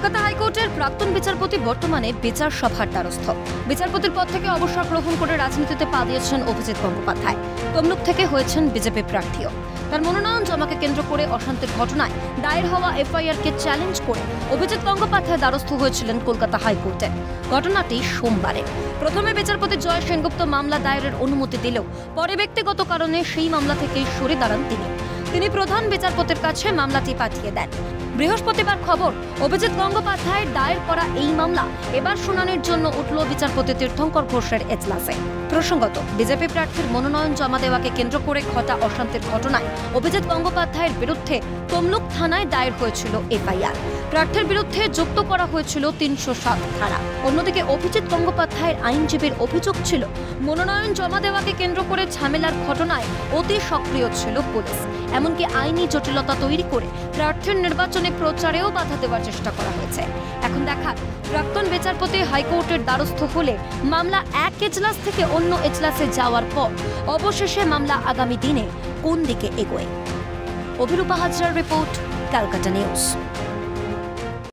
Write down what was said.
কলকাতা হাইকোর্টের প্রাক্তন বিচারপতি বর্তমানে বিচার সভার দ্বারস্থ। বিচারপতির পদ থেকে অবসর গ্রহণ করে রাজনীতিতে পা দিয়েছেন অভিজিৎ গঙ্গোপাধ্যায়। তমলুক থেকে হয়েছেন বিজেপি প্রার্থীও। তার মনোনয়ন জমাকে কেন্দ্র করে অশান্তির ঘটনায় দায়ের হওয়া এফআইআরকে চ্যালেঞ্জ করে অভিজিৎ গঙ্গোপাধ্যায় দ্বারস্থ হয়েছিলেন কলকাতা হাইকোর্টে। ঘটনাটি সোমবারে। প্রথমে বিচারপতি জয় সেনগুপ্ত মামলা দায়েরের অনুমতি দিলেও পরে ব্যক্তিগত কারণে সেই মামলা থেকে সরে দাঁড়ান তিনি প্রধান বিচারপতির কাছে মামলাটি পাঠিয়ে দেন। বৃহস্পতিবার খবর, অভিজিৎ গঙ্গোপাধ্যায়ের দায়ের করা এই মামলা এবার শুনানির জন্য উঠল বিচারপতি তীর্থঙ্কর ঘোষের এজলাসে। প্রসঙ্গত, বিজেপি প্রার্থীর মনোনয়ন জমা দেওয়াকে কেন্দ্র করে ঘটা অশান্তির ঘটনায় অভিজিৎ গঙ্গোপাধ্যায়ের বিরুদ্ধে তমলুক থানায় দায়ের হয়েছিল এফআইআর। প্রার্থীর বিরুদ্ধে যুক্ত করা হয়েছিল ৩০৭ ধারা। অন্যদিকে অভিজিৎ গঙ্গোপাধ্যায়ের আইনজীবীর অভিযোগ ছিল, মনোনয়ন জমা দেওয়াকে কেন্দ্র করে ঝামেলার ঘটনায় অতি সক্রিয় ছিল পুলিশ। এমনকি আইনি জটিলতা তৈরি করে প্রার্থীর নির্বাচনে প্রচারেও বাধা দেওয়ার চেষ্টা করা হয়েছে। এখন দেখার, প্রাক্তন বিচারপতি হাইকোর্টের দ্বারস্থ হলে মামলা এক এজলাস থেকে অন্য এজলাসে যাওয়ার পর অবশেষে মামলা আগামী দিনে কোন দিকে এগোয়। অভিরূপা হাজরার রিপোর্ট, ক্যালকাটা নিউজ।